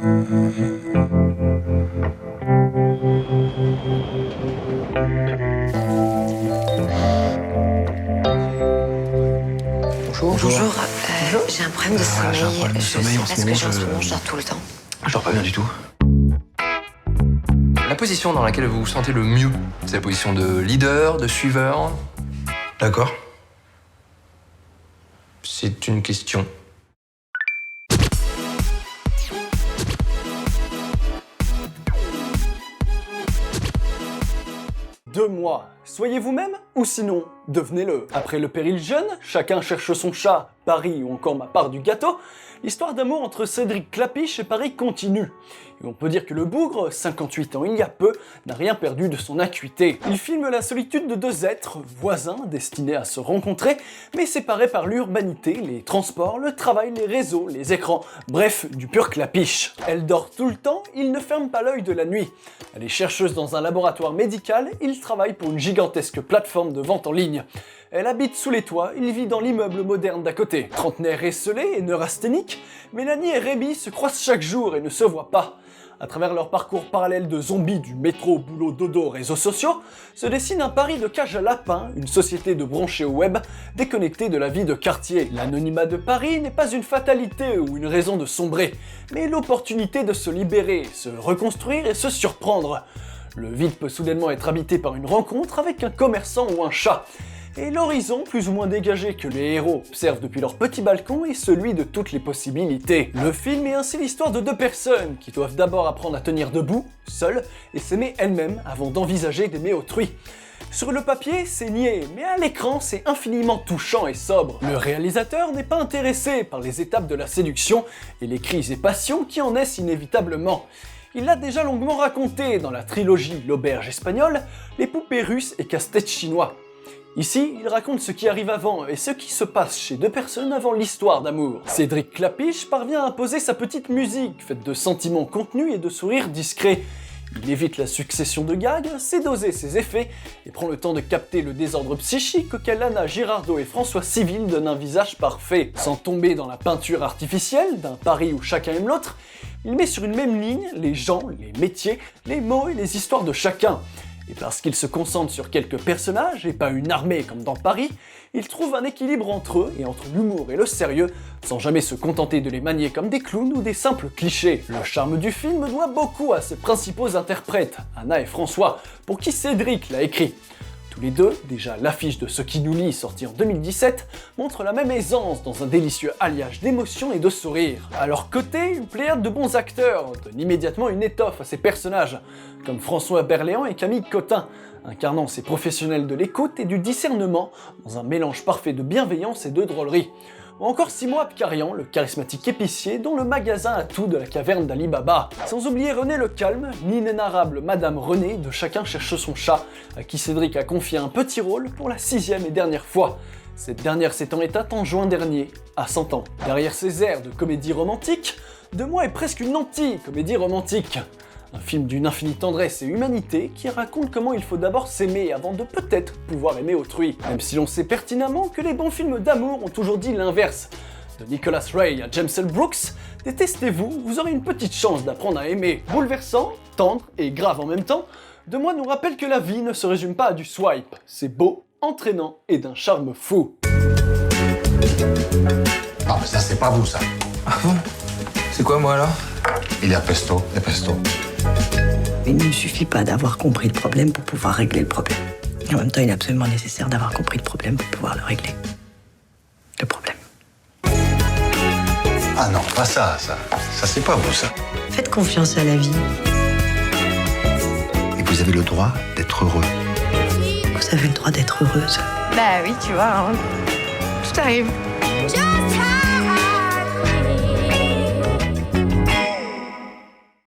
Bonjour. J'ai un problème de sommeil. J'ai un problème de sommeil en ce moment. Parce que en ce moment, je dors tout le temps. Je dors pas bien du tout. La position dans laquelle vous vous sentez le mieux, c'est la position de leader, de suiveur. D'accord. C'est une question. Deux mois. Soyez vous-même ou sinon, devenez-le. Après le péril jeune, chacun cherche son chat, Paris ou encore ma part du gâteau, l'histoire d'amour entre Cédric Klapisch et Paris continue. Et on peut dire que le bougre, 58 ans il y a peu, n'a rien perdu de son acuité. Il filme la solitude de deux êtres, voisins, destinés à se rencontrer, mais séparés par l'urbanité, les transports, le travail, les réseaux, les écrans, bref, du pur Klapisch. Elle dort tout le temps, il ne ferme pas l'œil de la nuit. Elle est chercheuse dans un laboratoire médical, il travaille pour une gigantesque plateforme de vente en ligne. Elle habite sous les toits, il vit dans l'immeuble moderne d'à côté. Trentenaire esselée et neurasthénique, Mélanie et Rémi se croisent chaque jour et ne se voient pas. À travers leur parcours parallèle de zombies du métro, boulot, dodo, réseaux sociaux, se dessine un Paris de cage à lapins, une société de branchés au web, déconnectée de la vie de quartier. L'anonymat de Paris n'est pas une fatalité ou une raison de sombrer, mais l'opportunité de se libérer, se reconstruire et se surprendre. Le vide peut soudainement être habité par une rencontre avec un commerçant ou un chat. Et l'horizon, plus ou moins dégagé que les héros observent depuis leur petit balcon, est celui de toutes les possibilités. Le film est ainsi l'histoire de deux personnes qui doivent d'abord apprendre à tenir debout, seules, et s'aimer elles-mêmes avant d'envisager d'aimer autrui. Sur le papier, c'est niais, mais à l'écran, c'est infiniment touchant et sobre. Le réalisateur n'est pas intéressé par les étapes de la séduction et les crises et passions qui en naissent inévitablement. Il l'a déjà longuement raconté dans la trilogie L'Auberge espagnole, Les poupées russes et Casse-tête chinois. Ici, il raconte ce qui arrive avant et ce qui se passe chez deux personnes avant l'histoire d'amour. Cédric Klapisch parvient à imposer sa petite musique, faite de sentiments contenus et de sourires discrets. Il évite la succession de gags, sait doser ses effets et prend le temps de capter le désordre psychique auquel Anna Girardot et François Civil donnent un visage parfait. Sans tomber dans la peinture artificielle d'un Paris où chacun aime l'autre, il met sur une même ligne les gens, les métiers, les mots et les histoires de chacun. Et parce qu'il se concentre sur quelques personnages, et pas une armée comme dans Paris, il trouve un équilibre entre eux et entre l'humour et le sérieux, sans jamais se contenter de les manier comme des clowns ou des simples clichés. Le charme du film doit beaucoup à ses principaux interprètes, Anna et François, pour qui Cédric l'a écrit. Tous les deux, déjà l'affiche de Ce qui nous lie, sortie en 2017, montre la même aisance dans un délicieux alliage d'émotions et de sourires. À leur côté, une pléiade de bons acteurs donne immédiatement une étoffe à ces personnages, comme François Berléand et Camille Cotin, incarnant ces professionnels de l'écoute et du discernement dans un mélange parfait de bienveillance et de drôlerie. Ou encore Simon Abkarian, le charismatique épicier dont le magasin à tout de la caverne d'Ali Baba. Sans oublier René Le Calme, l'inénarrable Madame Renée de Chacun cherche son chat, à qui Cédric a confié un petit rôle pour la 6e et dernière fois. Cette dernière s'étant éteinte en juin dernier, à 100 ans. Derrière ces airs de comédie romantique, Deux mois est presque une anti-comédie romantique. Un film d'une infinie tendresse et humanité qui raconte comment il faut d'abord s'aimer avant de peut-être pouvoir aimer autrui. Même si l'on sait pertinemment que les bons films d'amour ont toujours dit l'inverse. De Nicholas Ray à James L. Brooks, détestez-vous, vous aurez une petite chance d'apprendre à aimer. Bouleversant, tendre et grave en même temps, Deux mois nous rappelle que la vie ne se résume pas à du swipe. C'est beau, entraînant et d'un charme fou. Ah mais ça c'est pas vous ça. Ah bon? C'est quoi moi alors? Il y a pesto et pesto. Il ne suffit pas d'avoir compris le problème pour pouvoir régler le problème. Et en même temps, il est absolument nécessaire d'avoir compris le problème pour pouvoir le régler. Le problème. Ah non, pas ça. Ça c'est pas vous ça. Faites confiance à la vie. Et vous avez le droit d'être heureux. Vous avez le droit d'être heureuse. Bah oui, tu vois, hein. Tout arrive. Just